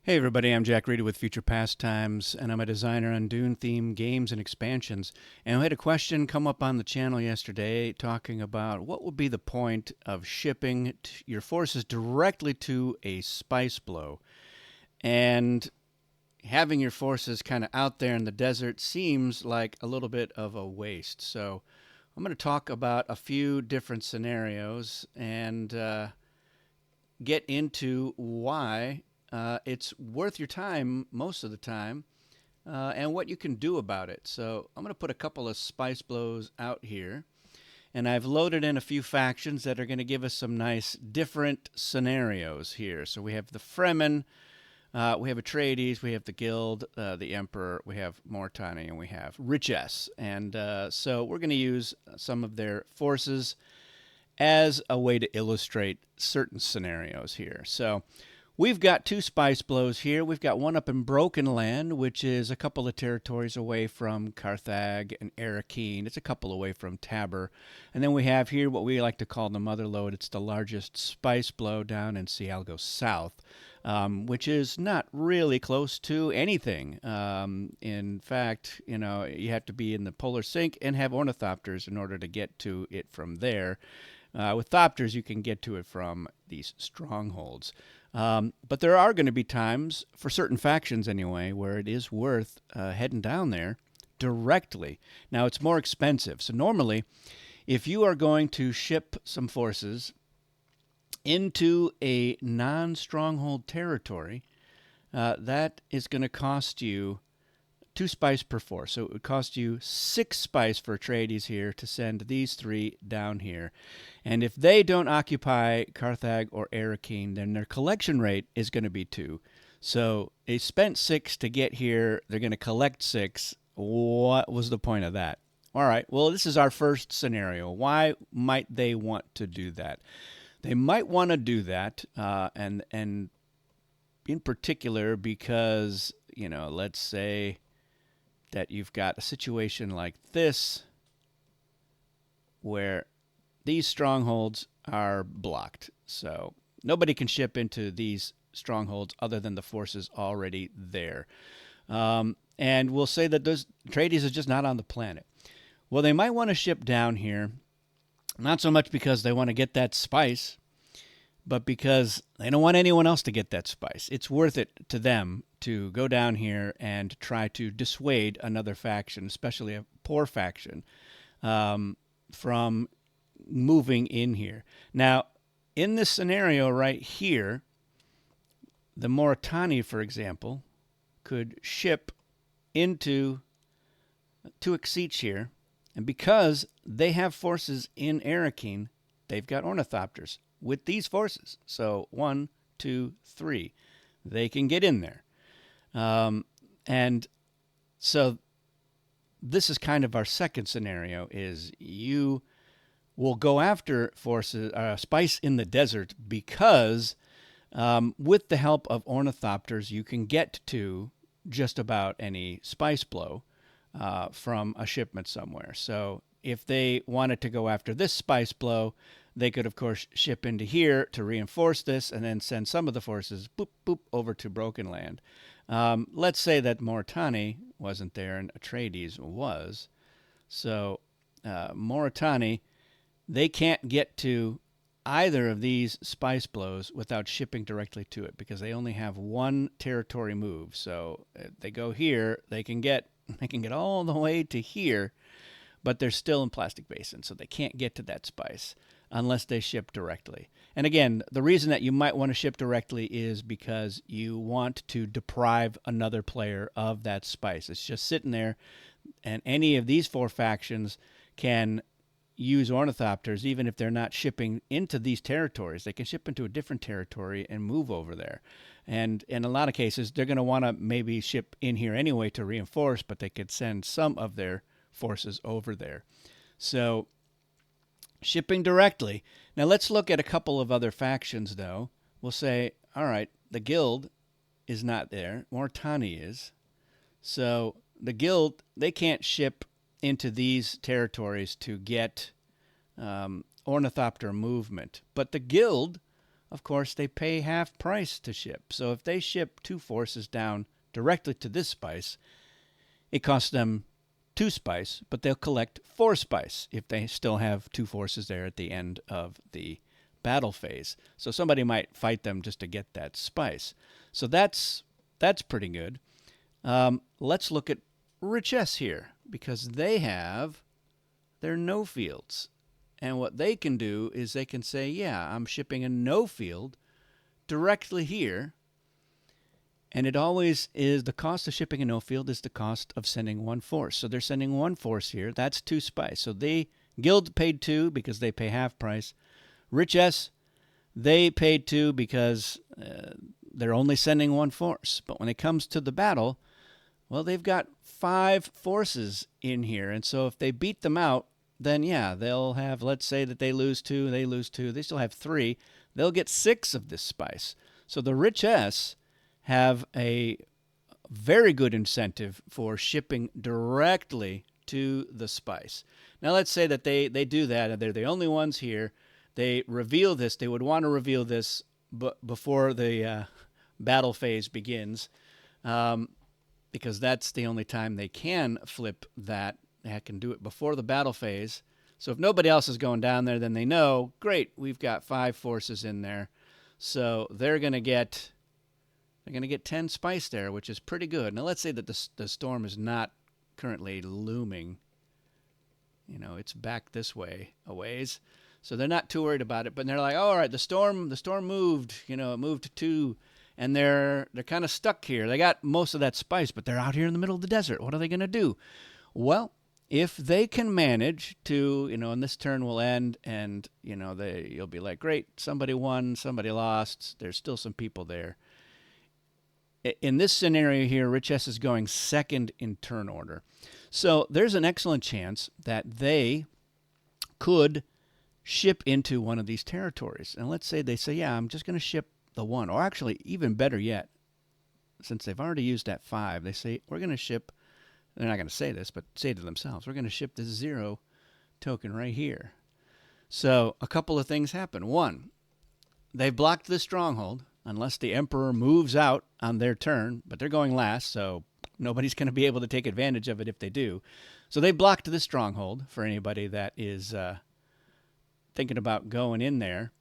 Hey everybody, I'm Jack Reedy with Future Pastimes, and I'm a designer on Dune themed games and expansions. And we had a question come up on the channel yesterday talking about what would be the point of shipping your forces directly to a spice blow. And having your forces kind of out there in the desert seems like a little bit of a waste. So I'm going to talk about a few different scenarios and get into why it's worth your time most of the time and what you can do about it. So I'm going to put a couple of spice blows out here. And I've loaded in a few factions that are going to give us some nice different scenarios here. So we have the Fremen, we have Atreides, we have the Guild, the Emperor, we have Mortani, and we have Richess. And so we're going to use some of their forces as a way to illustrate certain scenarios here. So we've got two spice blows here. We've got one up in Broken Land, which is a couple of territories away from Carthage and Arrakeen. It's a couple away from Tabor. And then we have here what we like to call the Mother Lode. It's the largest spice blow down in Cialgo South, which is not really close to anything. In fact, you have to be in the polar sink and have ornithopters in order to get to it from there. With Thopters, you can get to it from these strongholds. But there are going to be times, for certain factions anyway, where it is worth heading down there directly. Now, it's more expensive. So normally, if you are going to ship some forces into a non-stronghold territory, that is going to cost you 2 spice per force. So it would cost you 6 spice for Atreides here to send these 3 down here. And if they don't occupy Carthage or Arrakeen, then their collection rate is going to be 2. So they spent 6 to get here. They're going to collect 6. What was the point of that? All right, well, this is our first scenario. Why might they want to do that? They might want to do that, and in particular because, let's say that you've got a situation like this where these strongholds are blocked. So nobody can ship into these strongholds other than the forces already there. And we'll say that those Atreides is just not on the planet. Well, they might want to ship down here, not so much because they want to get that spice, but because they don't want anyone else to get that spice. It's worth it to them to go down here and try to dissuade another faction, especially a poor faction, from moving in here. Now, in this scenario right here, the Moritani, for example, could ship into Tuxeach here, and because they have forces in Arrakeen, they've got ornithopters with these forces. So 1, 2, 3, they can get in there. And so this is kind of our second scenario: is you will go after forces, spice in the desert, because with the help of ornithopters, you can get to just about any spice blow from a shipment somewhere. So if they wanted to go after this spice blow, they could, of course, ship into here to reinforce this and then send some of the forces boop, boop, over to Broken Land. Let's say that Moritani wasn't there and Atreides was. So Moritani, they can't get to either of these spice blows without shipping directly to it because they only have one territory move. So if they go here, they can get all the way to here, but they're still in Plastic Basin, so they can't get to that spice unless they ship directly. And again, the reason that you might want to ship directly is because you want to deprive another player of that spice. It's just sitting there, and any of these 4 factions can use ornithopters even if they're not shipping into these territories. They can ship into a different territory and move over there. And in a lot of cases, they're going to want to maybe ship in here anyway to reinforce, but they could send some of their forces over there. So shipping directly. Now let's look at a couple of other factions, though. We'll say, all right, the Guild is not there. Mortani is. So the Guild, they can't ship into these territories to get ornithopter movement. But the Guild of course, they pay half price to ship. So if they ship 2 forces down directly to this spice, it costs them 2 spice, but they'll collect 4 spice if they still have 2 forces there at the end of the battle phase. So somebody might fight them just to get that spice. So that's pretty good. Let's look at Richess here, because they have their no fields. And what they can do is they can say, yeah, I'm shipping a no field directly here. And it always is, the cost of shipping a no field is the cost of sending 1 force. So they're sending 1 force here. That's 2 spice. So Guild paid 2 because they pay half price. Richess, they paid 2 because they're only sending 1 force. But when it comes to the battle, well, they've got 5 forces in here. And so if they beat them out, then yeah, they'll have, let's say that they lose 2, they still have 3. They'll get 6 of this spice. So the Richess have a very good incentive for shipping directly to the spice. Now let's say that they do that, and they're the only ones here. They reveal this. They would want to reveal this before the battle phase begins, because that's the only time they can flip that. They can do it before the battle phase. So if nobody else is going down there, then they know, great, we've got 5 forces in there. So they're going to get 10 spice there, which is pretty good. Now let's say that the storm is not currently looming. You know, it's back this way a ways. So they're not too worried about it, but they're like, oh, all right, the storm moved, it moved to 2, and they're kind of stuck here. They got most of that spice, but they're out here in the middle of the desert. What are they going to do? Well, if they can manage to, and this turn will end, and, you'll be like, great, somebody won, somebody lost. There's still some people there. In this scenario here, Richess is going second in turn order. So there's an excellent chance that they could ship into one of these territories. And let's say they say, yeah, I'm just going to ship the 1. Or actually, even better yet, since they've already used that 5, they say, we're going to ship, they're not going to say this, but say to themselves, we're going to ship this 0 token right here. So a couple of things happen. 1, they've blocked the stronghold, unless the Emperor moves out on their turn, but they're going last, so nobody's going to be able to take advantage of it if they do. So they blocked the stronghold for anybody that is thinking about going in there.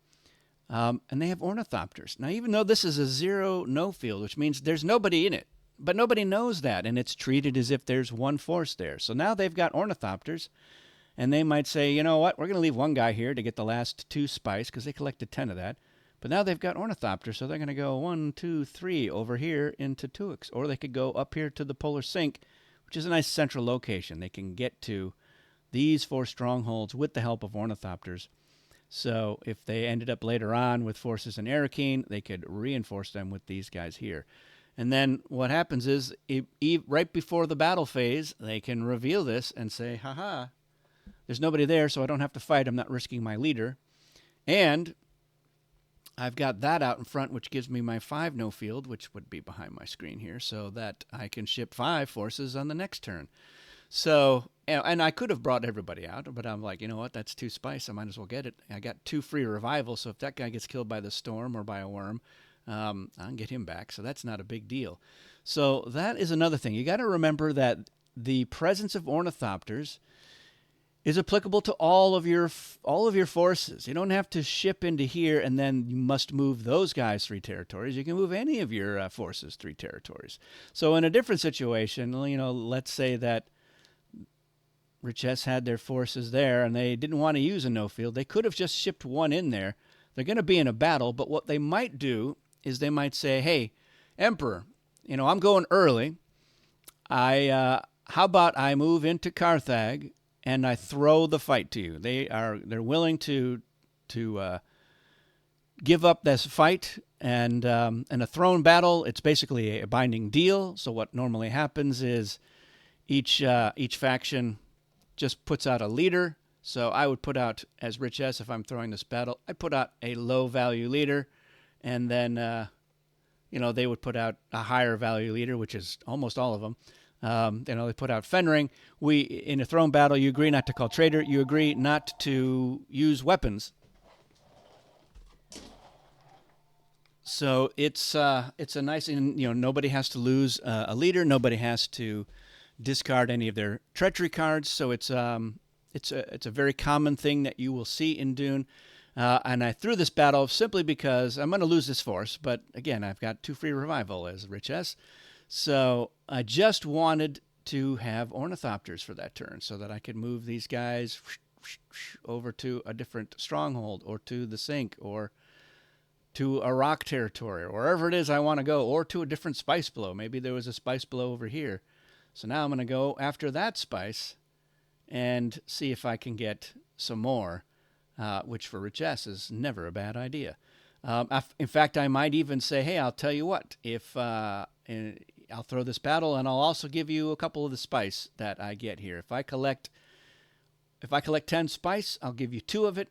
And they have Ornithopters. Now, even though this is a 0 no field, which means there's nobody in it, but nobody knows that, and it's treated as if there's 1 force there. So now they've got Ornithopters, and they might say, you know what, we're going to leave 1 guy here to get the last 2 spice, because they collected 10 of that. But now they've got Ornithopter, so they're going to go 1, 2, 3 over here into Tuix. Or they could go up here to the Polar Sink, which is a nice central location. They can get to these 4 strongholds with the help of Ornithopters. So if they ended up later on with forces in Arakeen, they could reinforce them with these guys here. And then what happens is, right before the battle phase, they can reveal this and say, haha, there's nobody there, so I don't have to fight. I'm not risking my leader. And I've got that out in front, which gives me my 5 no field, which would be behind my screen here, so that I can ship 5 forces on the next turn. So, and I could have brought everybody out, but I'm like, you know what, that's 2 spice, I might as well get it. I got 2 free revival, so if that guy gets killed by the storm or by a worm, I can get him back, so that's not a big deal. So that is another thing. You got to remember that the presence of Ornithopters is applicable to all of your forces. You don't have to ship into here and then you must move those guys 3 territories. You can move any of your forces 3 territories. So in a different situation, let's say that Richess had their forces there and they didn't want to use a no field. They could have just shipped 1 in there. They're going to be in a battle, but what they might do is they might say, hey, Emperor, I'm going early. How about I move into Carthage and I throw the fight to you? They're willing to give up this fight, and in a throne battle, it's basically a binding deal. So what normally happens is each faction just puts out a leader. So I would put out, as Richess, if I'm throwing this battle, I put out a low value leader, and then they would put out a higher value leader, which is almost all of them. They put out Fenring. In a throne battle, you agree not to call traitor. You agree not to use weapons. So it's a nice, and nobody has to lose a leader. Nobody has to discard any of their treachery cards. So it's a very common thing that you will see in Dune. And I threw this battle simply because I'm going to lose this force. But again, I've got 2 free revival as Rich S. So I just wanted to have Ornithopters for that turn so that I could move these guys over to a different stronghold or to the sink or to a rock territory or wherever it is I want to go, or to a different spice blow. Maybe there was a spice blow over here. So now I'm going to go after that spice and see if I can get some more, which for Rich S is never a bad idea. In fact, I might even say, hey, I'll tell you what, if I'll throw this battle and I'll also give you a couple of the spice that I get here. If I collect 10 spice, I'll give you 2 of it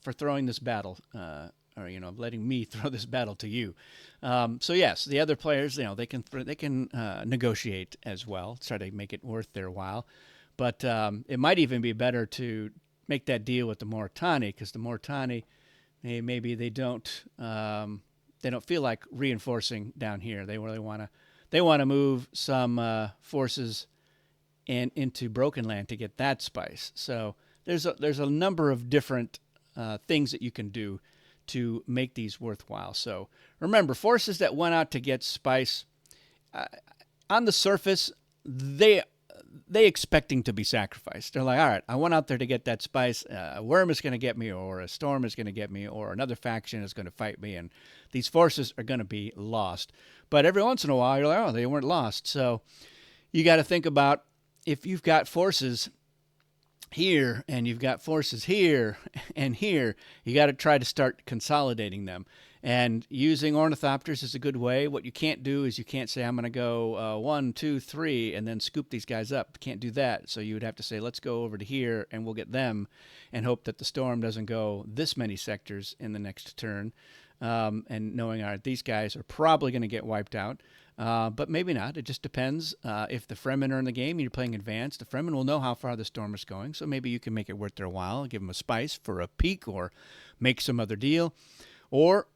for throwing this battle, or letting me throw this battle to you. So yes, the other players, they can negotiate as well, try to make it worth their while. But it might even be better to make that deal with the Moritani, because the Moritani, maybe they don't feel like reinforcing down here. They really want to move some forces into Broken Land to get that spice. So there's a number of different things that you can do to make these worthwhile. So remember, forces that went out to get spice, on the surface, they expecting to be sacrificed. They're like, all right, I went out there to get that spice. A worm is going to get me, or a storm is going to get me, or another faction is going to fight me, and these forces are going to be lost. But every once in a while, you're like, oh, they weren't lost. So you got to think about, if you've got forces here and you've got forces here and here, you got to try to start consolidating them. And using Ornithopters is a good way. What you can't do is you can't say, I'm going to go 1, 2, 3, and then scoop these guys up. You can't do that. So you would have to say, let's go over to here and we'll get them, and hope that the storm doesn't go this many sectors in the next turn. And knowing, all right, these guys are probably going to get wiped out. But maybe not. It just depends. If the Fremen are in the game and you're playing advanced, the Fremen will know how far the storm is going. So maybe you can make it worth their while, give them a spice for a peak, or make some other deal. Or,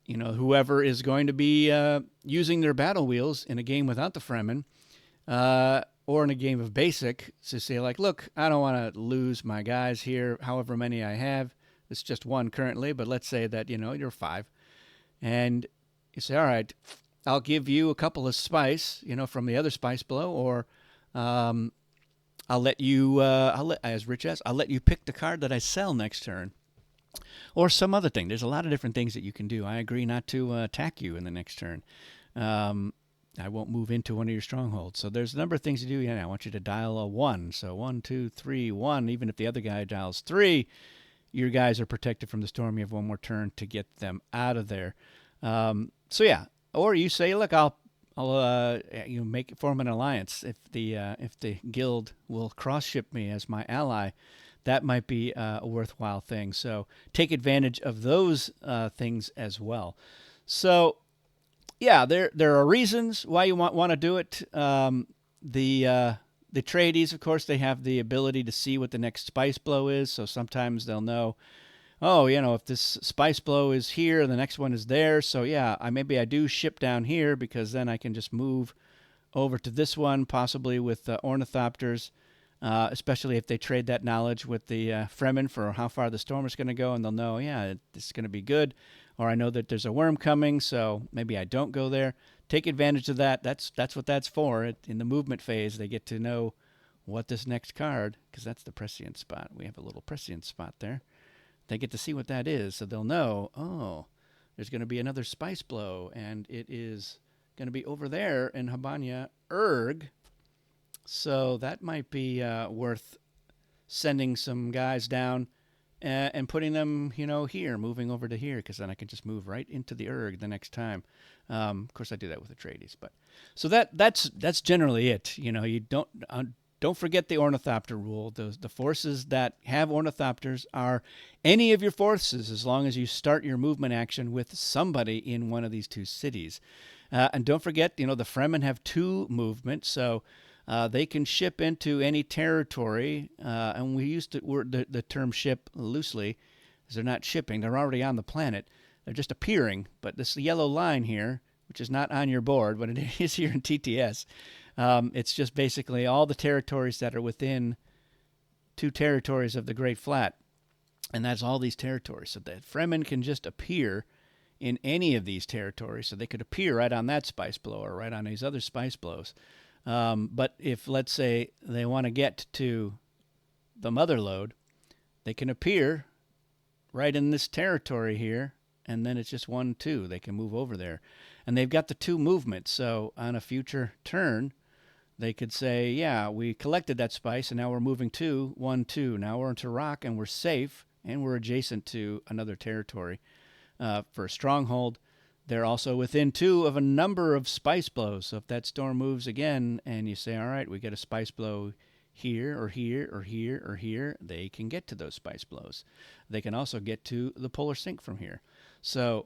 whoever is going to be using their battle wheels in a game without the Fremen, or in a game of basic, to say, like, look, I don't want to lose my guys here, however many I have. It's just 1 currently, but let's say that, you're 5. And you say, all right, I'll give you a couple of spice, from the other spice blow, or I'll let you, as Rich S, I'll let you pick the card that I sell next turn, or some other thing. There's a lot of different things that you can do. I agree not to attack you in the next turn. I won't move into one of your strongholds. So there's a number of things to do. Yeah, I want you to dial a 1. So 1, 2, 3, 1. Even if the other guy dials 3, your guys are protected from the storm. You have 1 more turn to get them out of there. So yeah. Or you say, look, I'll form an alliance. If the guild will cross ship me as my ally, that might be a worthwhile thing. So take advantage of those things as well. So yeah, there are reasons why you want to do it. The tradies, of course, they have the ability to see what the next spice blow is. So sometimes they'll know, oh, if this spice blow is here, the next one is there. So yeah, maybe I do ship down here, because then I can just move over to this one, possibly with Ornithopters, especially if they trade that knowledge with the Fremen for how far the storm is going to go, and they'll know, yeah, this is going to be good. Or I know that there's a worm coming, so maybe I don't go there. Take advantage of that. That's what that's for. In the movement phase, they get to know what this next card, because that's the prescient spot. We have a little prescient spot there. They get to see what that is, so they'll know, oh, there's going to be another spice blow, and it is going to be over there in Habanya Erg. So that might be worth sending some guys down and putting them, here, moving over to here, because then I can just move right into the Erg the next time. Of course, I do that with the tradies, but so that's generally it. You don't forget the Ornithopter rule. The forces that have Ornithopters are any of your forces, as long as you start your movement action with somebody in one of these 2 cities. And don't forget, the Fremen have 2 movement, so they can ship into any territory. And we use the term ship loosely, because they're not shipping; they're already on the planet. They're just appearing, but this yellow line here, which is not on your board, but it is here in TTS, it's just basically all the territories that are within 2 territories of the Great Flat. And that's all these territories. So that Fremen can just appear in any of these territories. So they could appear right on that spice blow or right on these other spice blows. But if, let's say, they want to get to the mother lode, they can appear right in this territory here, and then it's just 1, 2. They can move over there. And they've got the 2 movements. So on a future turn, they could say, yeah, we collected that spice, and now we're moving to 1, 2. Now we're into rock, and we're safe, and we're adjacent to another territory. For a stronghold, they're also within 2 of a number of spice blows. So if that storm moves again, and you say, all right, we get a spice blow here or here or here or here, they can get to those spice blows. They can also get to the polar sink from here. So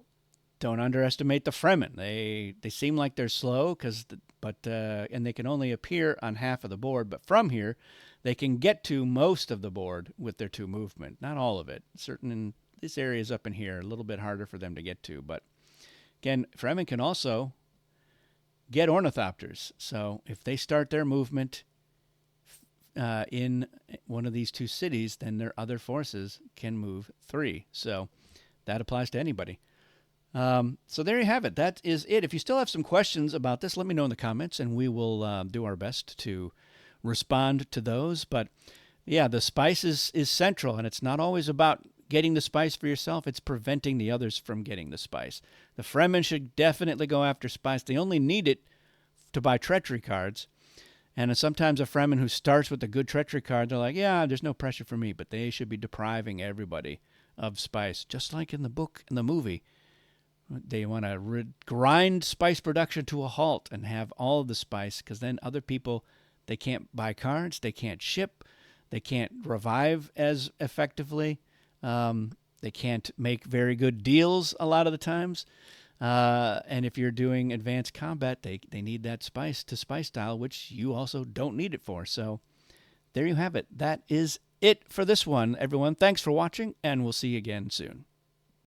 don't underestimate the Fremen. They seem like they're slow, and they can only appear on half of the board. But from here, they can get to most of the board with their 2 movement. Not all of it. Certain in this area is up in here, a little bit harder for them to get to. But again, Fremen can also get Ornithopters. So if they start their movement in one of these 2 cities, then their other forces can move 3. So that applies to anybody. So there you have it. That is it. If you still have some questions about this, let me know in the comments, and we will do our best to respond to those. But yeah, the spice is central, and it's not always about getting the spice for yourself. It's preventing the others from getting the spice. The Fremen should definitely go after spice. They only need it to buy treachery cards. And sometimes a Fremen who starts with a good treachery card, they're like, yeah, there's no pressure for me. But they should be depriving everybody of spice, just like in the book and the movie. They want to grind spice production to a halt and have all of the spice, because then other people, they can't buy cards, they can't ship, they can't revive as effectively, they can't make very good deals a lot of the times. And if you're doing advanced combat, they need that spice to spice style, which you also don't need it for. So there you have it. That is it for this one, everyone. Thanks for watching, and we'll see you again soon.